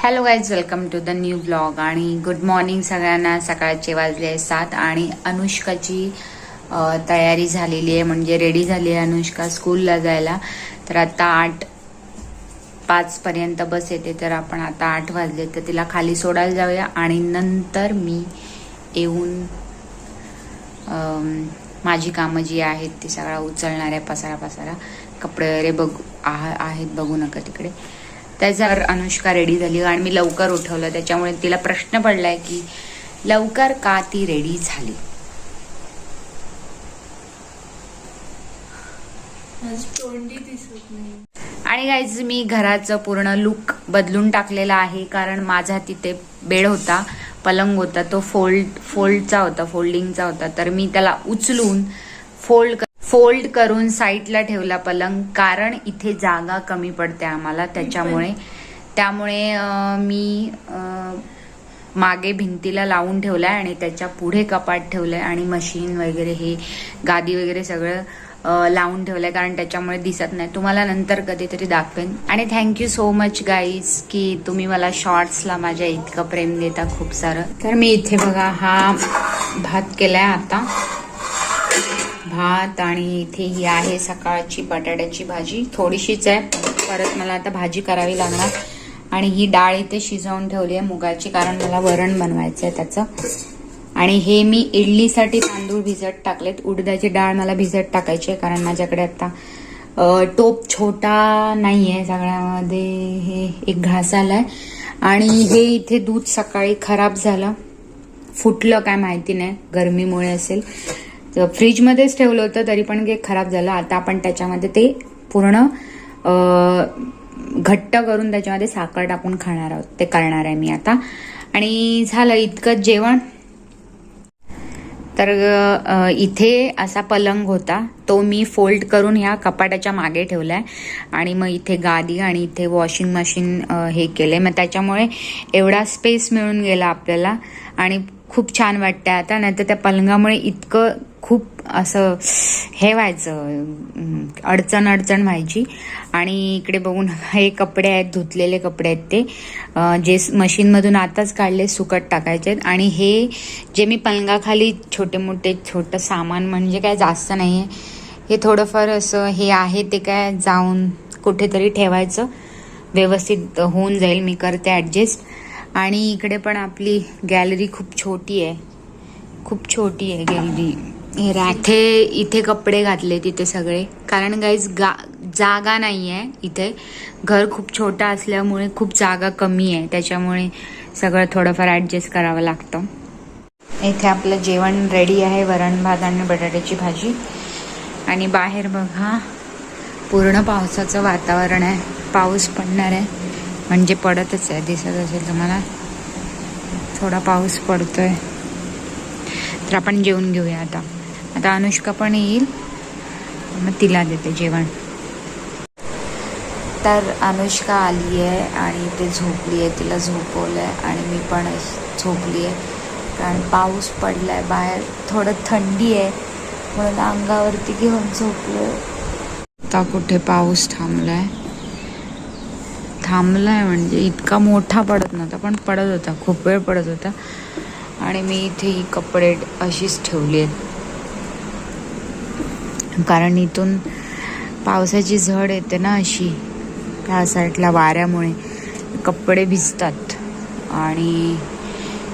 Hello guys, welcome to the new blog आणि good morning सगळ्यांना. सकाळचे वाजले 7 आणि अनुष्काची तयारी झालेली आहे, म्हणजे रेडी झाली आहे अनुष्का स्कूलला जायला. तर आता 8:05 पर्यंत बस येते, तर आपण आता 8 वाजले तर तिला खाली सोडायला जाऊया आणि नंतर मी येऊन माझी कामं जी आहेत ती सगळा उचलणार आहे. पसारा कपडे वगैरे आहेत, बघू नका तिकडे. त्याच्यावर अनुष्का रेडी झाली आणि मी लवकर उठवलं, त्याच्यामुळे तिला प्रश्न पडलाय की लवकर का ती रेडी झाली. आणि गाईज, मी घराचं पूर्ण लुक बदलून टाकलेला आहे, कारण माझा तिथे बेड होता, पलंग होता, तो फोल्डिंगचा होता. तर मी त्याला उचलून फोल्ड करून साईडला ठेवला पलंग, कारण इथे जागा कमी पडते आम्हाला. त्यामुळे मी मागे भिंतीला लावून ठेवलाय आणि त्याच्या पुढे कपाट ठेवलंय आणि मशीन वगैरे हे गादी वगैरे सगळं लावून ठेवलंय, कारण त्याच्यामुळे दिसत नाही. तुम्हाला नंतर कधीतरी दाखवेन. आणि थँक्यू सो मच गाईज की तुम्ही मला शॉर्ट्सला माझ्या इतकं प्रेम देता खूप सारं. तर मी इथे बघा हा भात केलाय, आता भात, आणि इथे ही आहे सकाळची बटाट्याची भाजी, थोडीशीच आहे, परत मला आता भाजी करावी लागणार. आणि ही डाळ इथे शिजवून ठेवली आहे मुगाची, कारण मला वरण बनवायचं आहे त्याचं. आणि हे मी इडलीसाठी तांदूळ भिजत टाकलेत. उडदाची डाळ मला भिजत टाकायची आहे, कारण माझ्याकडे आता टोप छोटा नाहीये, सगळ्यामध्ये हे एक घास आलाय. आणि हे इथे दूध सकाळी खराब झालं, फुटलं काय माहिती नाही, गरमीमुळे असेल. फ्रीजमध्येच ठेवलं होतं तरी पण ते खराब झालं. आता आपण त्याच्यामध्ये ते पूर्ण घट्ट करून त्याच्यामध्ये साखर टाकून खाणार आहोत, ते करणार आहे मी आता. आणि झालं इतकंच जेवण. तर इथे असा पलंग होता, तो मी फोल्ड करून ह्या कपाटाच्या मागे ठेवलाय. आणि मग इथे गादी आणि इथे वॉशिंग मशीन हे केलंय, मग त्याच्यामुळे एवढा स्पेस मिळून गेला आपल्याला आणि खूप छान वाटतंय आता. नाही तर त्या पलंगामुळे इतकं खूप असं हे व्हायचं, अडचण व्हायची. आणि इकडे बघून हे कपडे आहेत, धुतलेले कपडे आहेत, ते जे मशीनमधून आताच काढले, सुकत टाकायचे आहेत. आणि हे जे मी पलंगाखाली छोटं सामान, म्हणजे काय जास्त नाही आहे, हे थोडंफार असं हे आहे, ते काय जाऊन कुठेतरी ठेवायचं, व्यवस्थित होऊन जाईल, मी करते ॲडजस्ट. आणि इकडे पण आपली गॅलरी खूप छोटी आहे गॅलरी. इथे कपडे घातले तिथे सगळे, कारण गाईज जागा नाही आहे इथे. घर खूप छोटा असल्यामुळे खूप जागा कमी आहे, त्याच्यामुळे सगळं थोडंफार ॲडजस्ट करावं लागतं. इथे आपलं जेवण रेडी आहे, वरण भात आणि बटाट्याची भाजी. आणि बाहेर बघा पूर्ण पावसाचं वातावरण आहे, पाऊस पडणार आहे, म्हणजे पडतच आहे, दिसत असेल तुम्हाला, थोडा पाऊस पडतोय. तर आपण जेवून घेऊया आता अनुष्का पण येईल, मग तिला देते जेवण. तर अनुष्का आली आहे आणि ते झोपली आहे, तिला झोपवलंय आणि मी पण झोपली आहे, कारण पाऊस पडलाय बाहेर, थोडं थंडी आहे म्हणून अंगावरती घेऊन झोपलोय. आता कुठे पाऊस थांबलाय म्हणजे इतका मोठा पडत नव्हता, पण पडत होता, खूप वेळ पडत होता. आणि मी इथे ही कपडे अशीच ठेवली आहेत, कारण इथून पावसाची झड येते ना अशी, त्या साईडला वाऱ्यामुळे कपडे भिजतात. आणि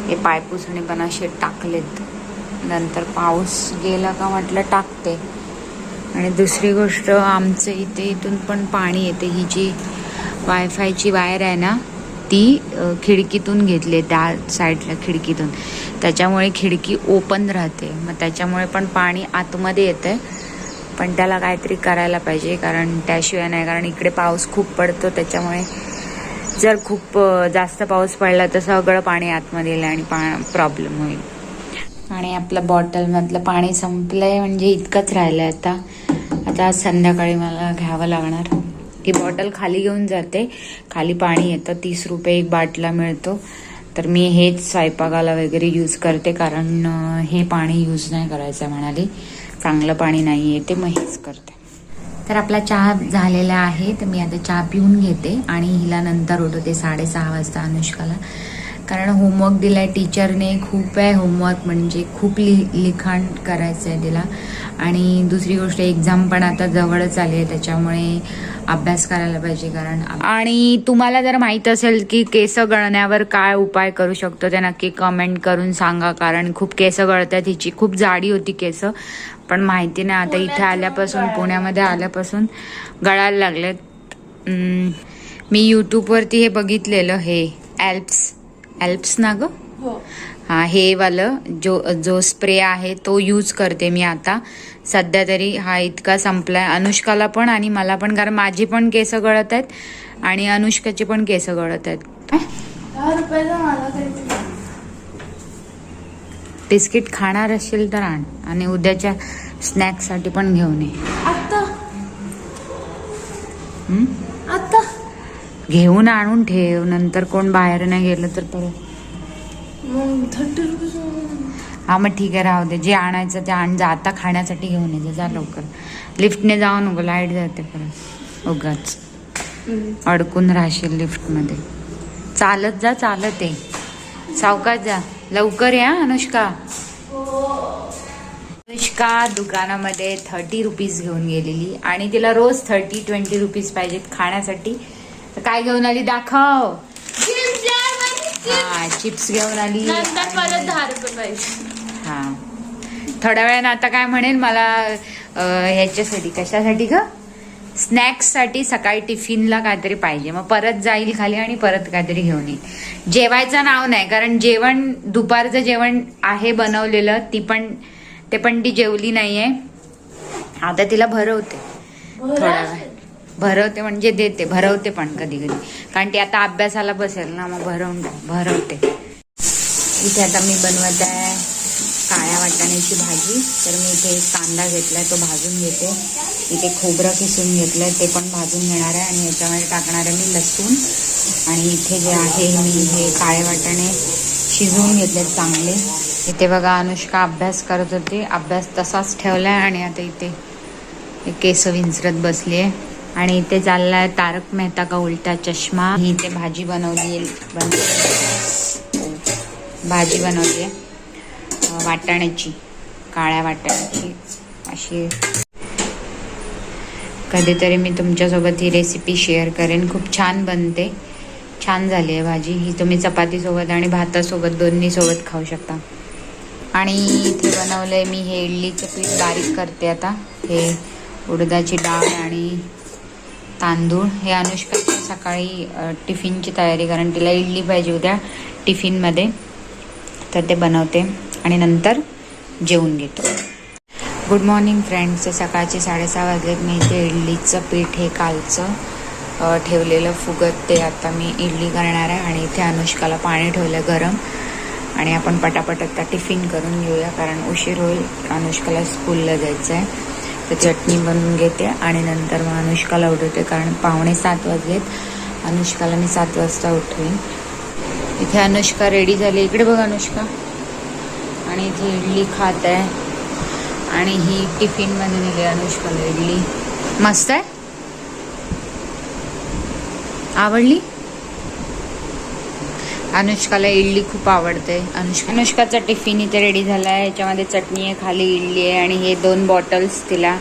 हे पायपुसणे पण असे टाकलेत, नंतर पाऊस गेला का म्हटलं टाकते. आणि दुसरी गोष्ट, आमचं इथून पण पाणी येते, ही जी वायफायची वायर आहे ना, ती खिडकीतून घेतली, त्या साईडला खिडकीतून, त्याच्यामुळे खिडकी ओपन राहते, मग त्याच्यामुळे पण पाणी आतमध्ये येतंय. पण त्याला काहीतरी करायला पाहिजे, कारण त्याशिवाय नाही, कारण इकडे पाऊस खूप पडतो, त्याच्यामुळे जर खूप जास्त पाऊस पडला तर सगळं पाणी आतमध्ये येईल आणि प्रॉब्लेम होईल. आणि आपलं बॉटलमधलं पाणी संपलंय, म्हणजे इतकंच राहिलंय आता संध्याकाळी मला घ्यावं लागणार. ही बॉटल खाली घेऊन जाते, खाली पाणी येतं, 30 रुपये एक बाटला मिळतो. तर मी हेच स्वयंपाकाला वगैरे यूज करते, कारण हे पाणी यूज नाही करायचं म्हणाली, चांगलं पाणी नाही येते, मग हेच करते. तर आपला चहा झालेला आहे, तर मी आता चहा पिऊन घेते आणि हिला नंतर उठवते 6:30 वाजता अनुष्काला, कारण होमवर्क दिलाय टीचरने. खूप आहे होमवर्क, म्हणजे खूप लिखाण करायचं आहे तिला. आणि दुसरी गोष्ट एक्झाम पण आता जवळच आली आहे, त्याच्यामुळे अभ्यास करायला पाहिजे. आणि तुम्हाला जर माहीत असेल की केस गळण्यावर काय उपाय करू शकतो ते नक्की कमेंट करून सांगा, कारण खूप केस गळतात. हिची खूप जाडी होती केस, पण माहिती नाही आता इथे आल्यापासून, पुण्यामध्ये आल्यापासून गळायला लागलेत. मी यूट्यूबवरती हे बघितलेलं, हे ॲल्प्स ना ग, हा हे वालं जो स्प्रे आहे तो यूज करते मी आता सध्या तरी. हा इतका संपलाय अनुष्काला पण आणि मला पण, कारण माझी पण केस गळत आहेत आणि अनुष्काची पण केस गळत आहेत. बिस्किट खाणार असेल तर आण, आणि उद्याच्या स्नॅक्ससाठी पण घेऊन ये. आता घेऊन आणून ठेव, नंतर कोण बाहेर नाही गेलं तर परत. हा मग ठीक आहे, राहू दे. जे आणायचं ते आण, जा आता खाण्यासाठी घेऊन ये जा लवकर. लिफ्टने जाऊ नको, लाईट जाते परत, उगाच अडकून राहशील लिफ्टमध्ये. चालत जा, चालत आहे, सावकाश जा, लवकर या अनुष्का. अनुष्का दुकानामध्ये 30 रुपीज घेऊन गेलेली आणि तिला रोज 30-20 रुपीज पाहिजेत खाण्यासाठी. तर काय घेऊन आली दाखव. हा चिप्स घेऊन आली. परत 10 रुपये पाहिजे. हा थोड्या वेळानं आता काय म्हणेल मला, ह्याच्यासाठी, कशासाठी ग, स्नॅक्स साठी. सकाळी टिफिनला काहीतरी पाहिजे, मग परत जाईल खाली आणि परत काहीतरी घेऊन येईल. जेवायचं नाव नाही, कारण जेवण दुपारचं जेवण आहे बनवलेलं, ते पण ती जेवली नाहीये. आता तिला भरवते थोडा वेळ, भरवते म्हणजे देते, भरवते पण कधी कधी, कारण ती आता अभ्यासाला बसेल ना, मग भरवते. इथे आता मी बनवत आहे काळ्या वाटाण्याची भाजी. तर मी इथे एक कांदा घेतलाय, तो भाजून घेते. इथे खोबरं किसून घेतलंय, ते पण भाजून घेणार आहे. आणि याच्यामध्ये टाकणार आहे मी लसूण. आणि इथे जे आहे मी हे काळे वाटाणे शिजवून घेतले चांगले. इथे बघा अनुष्का अभ्यास करत होती, अभ्यास तसाच ठेवलाय आणि आता इथे केस विंचरत बसली आहे. आणि इथे चाललाय तारक मेहता का उलटा चष्मा. ही इथे भाजी बनवली आहे वाटाण्याची, काळ्या वाटाण्याची. अशी कधीतरी मी तुमच्यासोबत ही रेसिपी शेअर करेन, खूप छान बनते. छान झाली आहे भाजी ही, तुम्ही चपातीसोबत आणि भातासोबत दोन्ही सोबत खाऊ शकता. आणि इथे बनवलंय मी हे इडलीचं पीठ बारीक करते आता. हे उडदाची डाळ आणि तांदूळ, हे अनुष्काच्या सकाळी टिफिनची तयारी, कारण तिला इडली पाहिजे उद्या टिफिनमध्ये, तर ते बनवते आणि नंतर जेवून घेतो. Good morning friends. सकाळचे 6:30 वाजलेत. मी इथे इडलीचं पीठ हे कालचं ठेवलेलं फुगत, ते आता मी इडली करणार आहे. आणि इथे अनुष्काला पाणी ठेवलं गरम, आणि आपण पटापट आता टिफिन करून घेऊया, कारण उशीर होईल, अनुष्काला स्कूलला जायचं आहे. तर चटणी बनवून घेते आणि नंतर मग अनुष्काला उठवते, कारण 6:45 वाजलेत. अनुष्काला मी 7 वाजता उठवेन. इथे अनुष्का रेडी झाली, इकडे बघ अनुष्का. आणि इथे इडली खात आहे, आणि ही टिफिनमध्ये नेली अनुष्काला इडली. मस्त आहे, आवडली अनुष्काला इडली, खूप आवडते. अनुष्काचा टिफिन इथे रेडी झाला आहे. याच्यामध्ये चटणी आहे, खाली इडली आहे, आणि हे 2 बॉटल्स तिला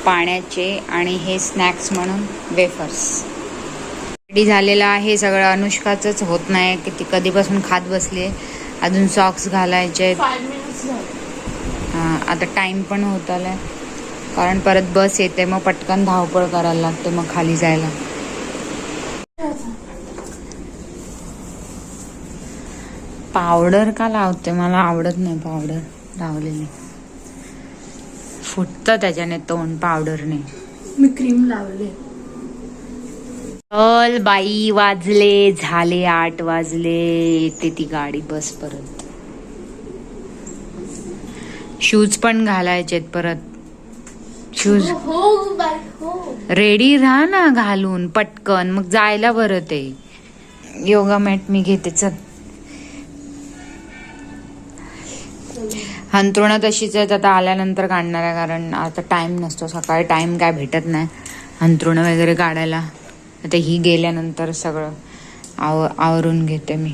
पाण्याचे, आणि हे स्नॅक्स म्हणून वेफर्स. रेडी झालेलं आहे सगळं. अनुष्काचंच होत नाही, की ती कधीपासून खात बसली आहे. अजून सॉक्स घालायचे. हां आता टाईम पण होत आलाय, कारण परत बस येते, मग पटकन धावपळ करायला लागते मग खाली जायला. पावडर का लावते, मला आवडत नाही पावडर लावलेली, फुटतं त्याच्याने तोंड पावडरने. मी क्रीम लावले. चल बाई, वाजले झाले 8 वाजले. येते ती गाडी, बस परत. शूज पण घालायचेत परत. शूज रेडी राहा ना घालून पटकन, मग जायला बरं. ते योगा मॅट मी घेते. चल अंथरुणं तशीच आहेत, आता आल्यानंतर काढणार आहे कारण आता टाइम नसतो, सकाळी टाइम काय भेटत नाही अंथरुणं वगैरे काढायला. आता ही गेल्यानंतर सगळं आवरून घेते मी.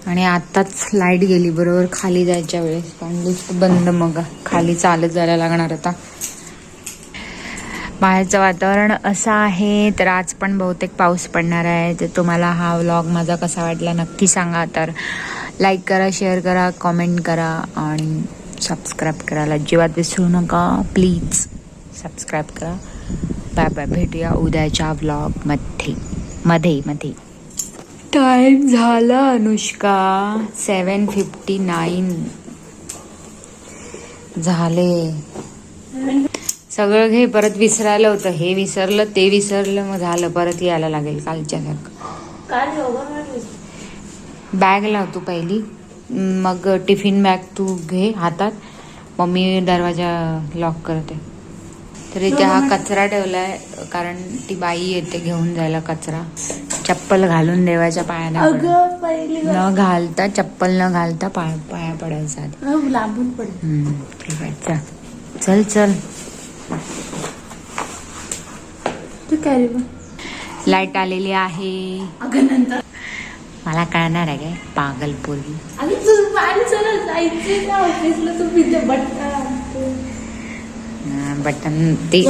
आणि आत्ताच लाईट गेली बरोबर खाली जायच्या वेळेस, कारण लिफ्ट बंद, मग खाली चालत जायला लागणार आता. बाहेरचं वातावरण असं आहे, तर आज पण बहुतेक पाऊस पडणार आहे. तर तुम्हाला हा व्लॉग माझा कसा वाटला नक्की सांगा. तर लाईक करा, शेअर करा, कॉमेंट करा आणि सबस्क्राईब करायला अजिबात विसरू नका. प्लीज सबस्क्राईब करा. बाय बाय, भेटूया उद्याच्या व्लॉगमध्ये. टाइम झाला अनुष्का, 7:59 झाले. सगळं घे, परत विसरायला होतं, हे विसरलं ते विसरलं, मग झालं परत यायला लागेल कालच्यासारखं. बॅग लाव तू पहिली, मग टिफिन बॅग तू घे हातात, मग मी दरवाजा लॉक करते. तर इथे हा कचरा ठेवलाय कारण ती बाई येते घेऊन जायला कचरा. चप्पल घालून देवाच्या पायाला न घालता, चप्पल न घालता पाया पडायचा आधी. लांबून पडेल. ठीक आहे, चल चल. लाईट आलेली आहे. नंतर मला कळणार आहे काय पागलपूर्वी. बटन ती